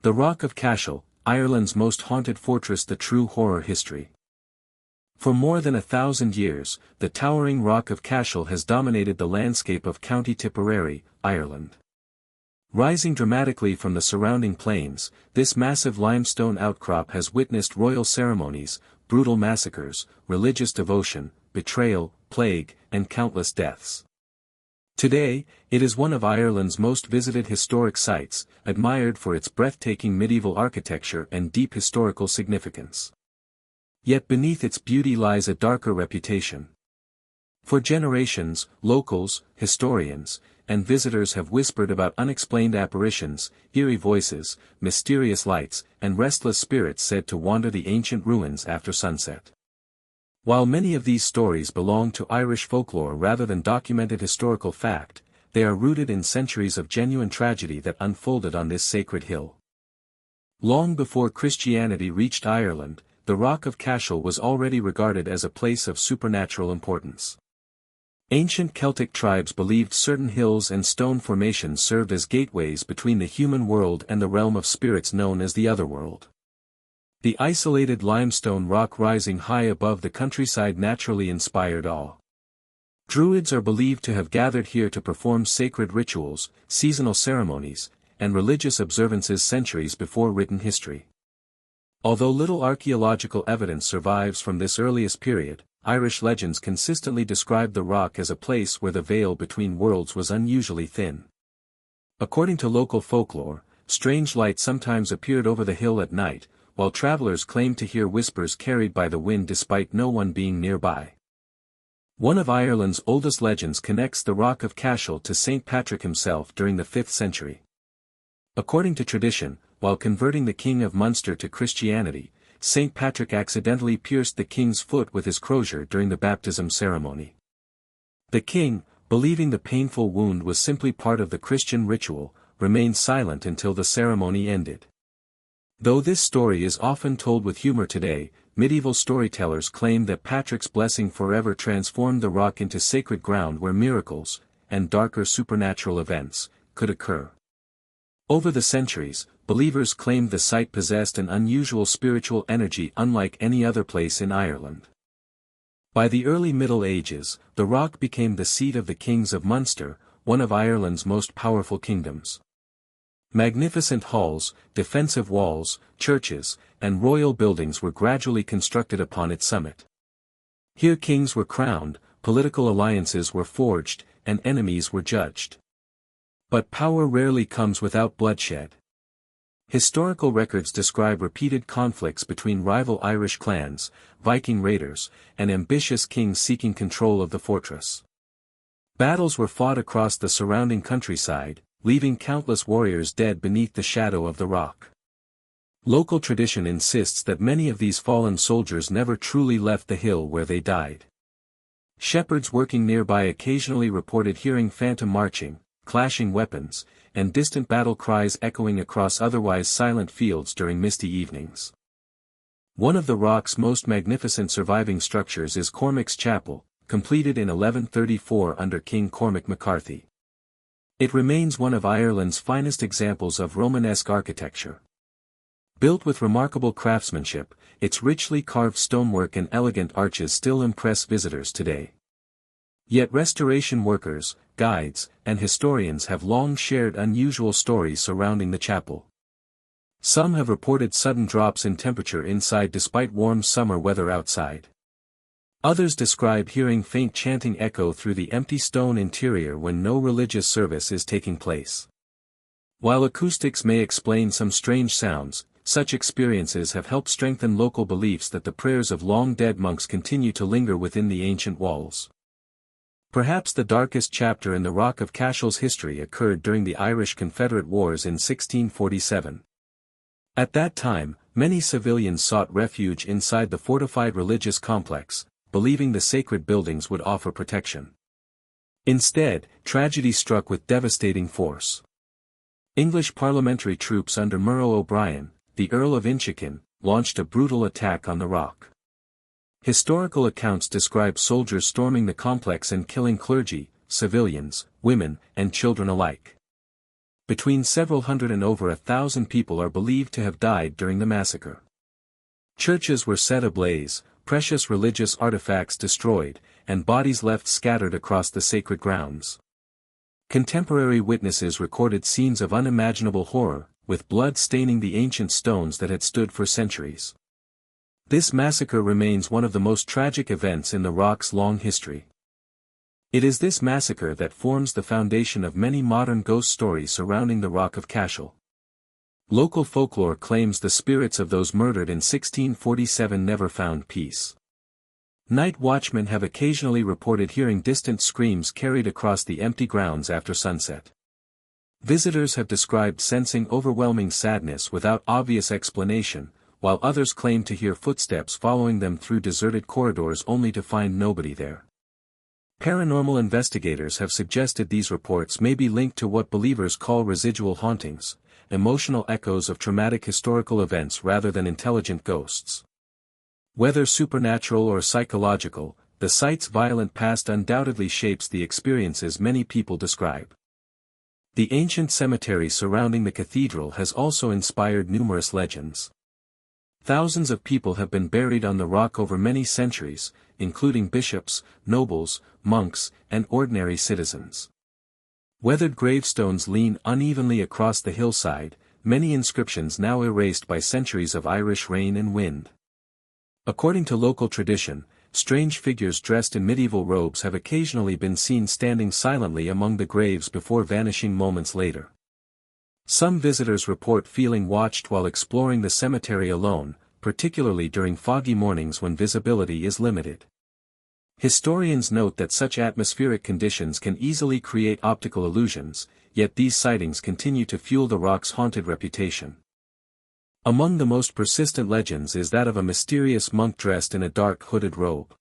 The Rock of Cashel, Ireland's most haunted fortress. The true horror history. For more than 1,000 years, the towering Rock of Cashel has dominated the landscape of County Tipperary, Ireland. Rising dramatically from the surrounding plains, this massive limestone outcrop has witnessed royal ceremonies, brutal massacres, religious devotion, betrayal, plague, and countless deaths. Today, it is one of Ireland's most visited historic sites, admired for its breathtaking medieval architecture and deep historical significance. Yet beneath its beauty lies a darker reputation. For generations, locals, historians, and visitors have whispered about unexplained apparitions, eerie voices, mysterious lights, and restless spirits said to wander the ancient ruins after sunset. While many of these stories belong to Irish folklore rather than documented historical fact, they are rooted in centuries of genuine tragedy that unfolded on this sacred hill. Long before Christianity reached Ireland, the Rock of Cashel was already regarded as a place of supernatural importance. Ancient Celtic tribes believed certain hills and stone formations served as gateways between the human world and the realm of spirits known as the otherworld. The isolated limestone rock rising high above the countryside naturally inspired awe. Druids are believed to have gathered here to perform sacred rituals, seasonal ceremonies, and religious observances centuries before written history. Although little archaeological evidence survives from this earliest period, Irish legends consistently describe the rock as a place where the veil between worlds was unusually thin. According to local folklore, strange light sometimes appeared over the hill at night, while travelers claimed to hear whispers carried by the wind despite no one being nearby. One of Ireland's oldest legends connects the Rock of Cashel to St. Patrick himself during the 5th century. According to tradition, while converting the King of Munster to Christianity, St. Patrick accidentally pierced the king's foot with his crosier during the baptism ceremony. The king, believing the painful wound was simply part of the Christian ritual, remained silent until the ceremony ended. Though this story is often told with humor today, medieval storytellers claim that Patrick's blessing forever transformed the rock into sacred ground where miracles, and darker supernatural events, could occur. Over the centuries, believers claimed the site possessed an unusual spiritual energy unlike any other place in Ireland. By the early Middle Ages, the rock became the seat of the Kings of Munster, one of Ireland's most powerful kingdoms. Magnificent halls, defensive walls, churches, and royal buildings were gradually constructed upon its summit. Here kings were crowned, political alliances were forged, and enemies were judged. But power rarely comes without bloodshed. Historical records describe repeated conflicts between rival Irish clans, Viking raiders, and ambitious kings seeking control of the fortress. Battles were fought across the surrounding countryside, leaving countless warriors dead beneath the shadow of the rock. Local tradition insists that many of these fallen soldiers never truly left the hill where they died. Shepherds working nearby occasionally reported hearing phantom marching, clashing weapons, and distant battle cries echoing across otherwise silent fields during misty evenings. One of the rock's most magnificent surviving structures is Cormac's Chapel, completed in 1134 under King Cormac MacCarthy. It remains one of Ireland's finest examples of Romanesque architecture. Built with remarkable craftsmanship, its richly carved stonework and elegant arches still impress visitors today. Yet restoration workers, guides, and historians have long shared unusual stories surrounding the chapel. Some have reported sudden drops in temperature inside despite warm summer weather outside. Others describe hearing faint chanting echo through the empty stone interior when no religious service is taking place. While acoustics may explain some strange sounds, such experiences have helped strengthen local beliefs that the prayers of long-dead monks continue to linger within the ancient walls. Perhaps the darkest chapter in the Rock of Cashel's history occurred during the Irish Confederate Wars in 1647. At that time, many civilians sought refuge inside the fortified religious complex, believing the sacred buildings would offer protection. Instead, tragedy struck with devastating force. English parliamentary troops under Murrough O'Brien, the Earl of Inchiquin, launched a brutal attack on the rock. Historical accounts describe soldiers storming the complex and killing clergy, civilians, women, and children alike. Between several hundred and over 1,000 people are believed to have died during the massacre. Churches were set ablaze, precious religious artifacts destroyed, and bodies left scattered across the sacred grounds. Contemporary witnesses recorded scenes of unimaginable horror, with blood staining the ancient stones that had stood for centuries. This massacre remains one of the most tragic events in the Rock's long history. It is this massacre that forms the foundation of many modern ghost stories surrounding the Rock of Cashel. Local folklore claims the spirits of those murdered in 1647 never found peace. Night watchmen have occasionally reported hearing distant screams carried across the empty grounds after sunset. Visitors have described sensing overwhelming sadness without obvious explanation, while others claim to hear footsteps following them through deserted corridors only to find nobody there. Paranormal investigators have suggested these reports may be linked to what believers call residual hauntings, emotional echoes of traumatic historical events rather than intelligent ghosts. Whether supernatural or psychological, the site's violent past undoubtedly shapes the experiences many people describe. The ancient cemetery surrounding the cathedral has also inspired numerous legends. Thousands of people have been buried on the rock over many centuries, including bishops, nobles, monks, and ordinary citizens. Weathered gravestones lean unevenly across the hillside, many inscriptions now erased by centuries of Irish rain and wind. According to local tradition, strange figures dressed in medieval robes have occasionally been seen standing silently among the graves before vanishing moments later. Some visitors report feeling watched while exploring the cemetery alone, particularly during foggy mornings when visibility is limited. Historians note that such atmospheric conditions can easily create optical illusions, yet these sightings continue to fuel the rock's haunted reputation. Among the most persistent legends is that of a mysterious monk dressed in a dark hooded robe.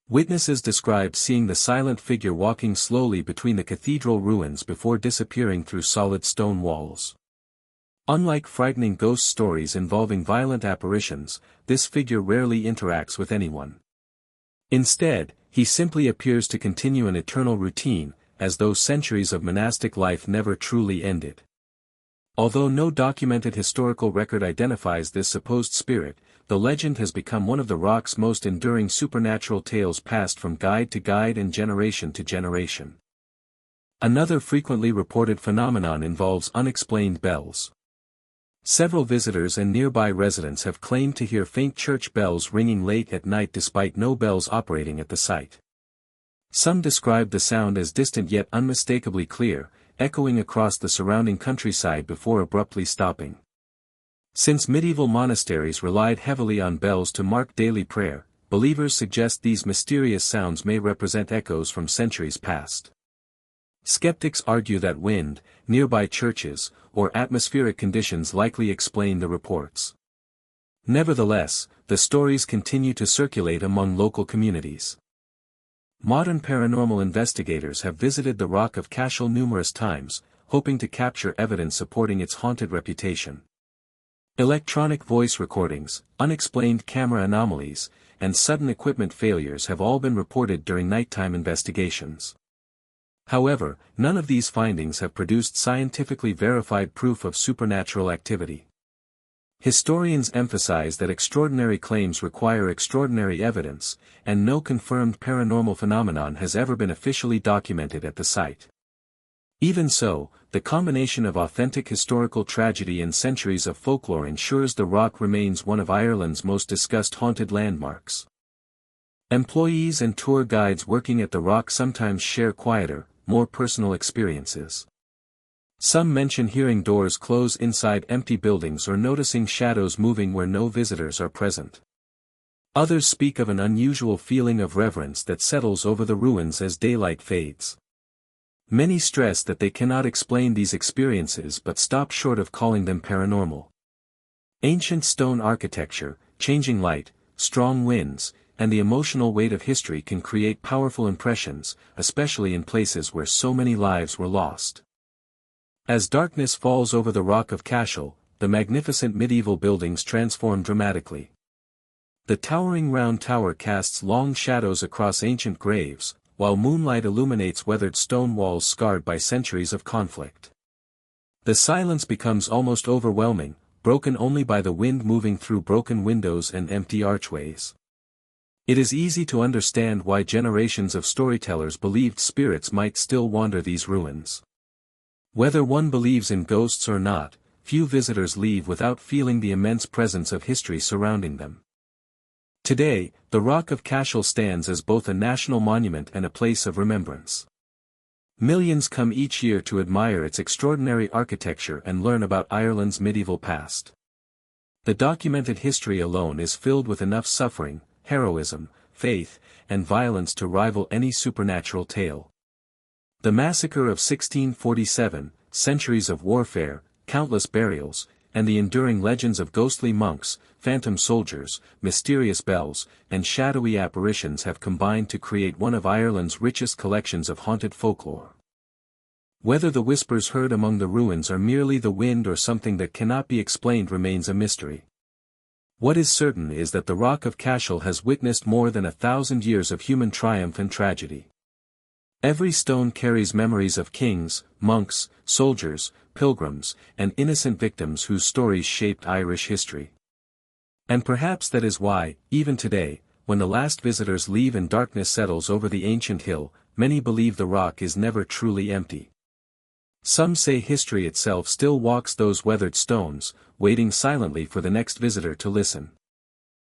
Witnesses describe seeing the silent figure walking slowly between the cathedral ruins before disappearing through solid stone walls. Unlike frightening ghost stories involving violent apparitions, this figure rarely interacts with anyone. Instead, he simply appears to continue an eternal routine, as though centuries of monastic life never truly ended. Although no documented historical record identifies this supposed spirit, the legend has become one of the rock's most enduring supernatural tales passed from guide to guide and generation to generation. Another frequently reported phenomenon involves unexplained bells. Several visitors and nearby residents have claimed to hear faint church bells ringing late at night despite no bells operating at the site. Some describe the sound as distant yet unmistakably clear, echoing across the surrounding countryside before abruptly stopping. Since medieval monasteries relied heavily on bells to mark daily prayer, believers suggest these mysterious sounds may represent echoes from centuries past. Skeptics argue that wind, nearby churches, or atmospheric conditions likely explain the reports. Nevertheless, the stories continue to circulate among local communities. Modern paranormal investigators have visited the Rock of Cashel numerous times, hoping to capture evidence supporting its haunted reputation. Electronic voice recordings, unexplained camera anomalies, and sudden equipment failures have all been reported during nighttime investigations. However, none of these findings have produced scientifically verified proof of supernatural activity. Historians emphasize that extraordinary claims require extraordinary evidence, and no confirmed paranormal phenomenon has ever been officially documented at the site. Even so, the combination of authentic historical tragedy and centuries of folklore ensures the rock remains one of Ireland's most discussed haunted landmarks. Employees and tour guides working at the rock sometimes share quieter, more personal experiences. Some mention hearing doors close inside empty buildings or noticing shadows moving where no visitors are present. Others speak of an unusual feeling of reverence that settles over the ruins as daylight fades. Many stress that they cannot explain these experiences but stop short of calling them paranormal. Ancient stone architecture, changing light, strong winds, and the emotional weight of history can create powerful impressions, especially in places where so many lives were lost. As darkness falls over the Rock of Cashel, the magnificent medieval buildings transform dramatically. The towering round tower casts long shadows across ancient graves, while moonlight illuminates weathered stone walls scarred by centuries of conflict. The silence becomes almost overwhelming, broken only by the wind moving through broken windows and empty archways. It is easy to understand why generations of storytellers believed spirits might still wander these ruins. Whether one believes in ghosts or not, few visitors leave without feeling the immense presence of history surrounding them. Today, the Rock of Cashel stands as both a national monument and a place of remembrance. Millions come each year to admire its extraordinary architecture and learn about Ireland's medieval past. The documented history alone is filled with enough suffering, heroism, faith, and violence to rival any supernatural tale. The massacre of 1647, centuries of warfare, countless burials, and the enduring legends of ghostly monks, phantom soldiers, mysterious bells, and shadowy apparitions have combined to create one of Ireland's richest collections of haunted folklore. Whether the whispers heard among the ruins are merely the wind or something that cannot be explained remains a mystery. What is certain is that the Rock of Cashel has witnessed more than 1,000 years of human triumph and tragedy. Every stone carries memories of kings, monks, soldiers, pilgrims, and innocent victims whose stories shaped Irish history. And perhaps that is why, even today, when the last visitors leave and darkness settles over the ancient hill, many believe the rock is never truly empty. Some say history itself still walks those weathered stones, waiting silently for the next visitor to listen.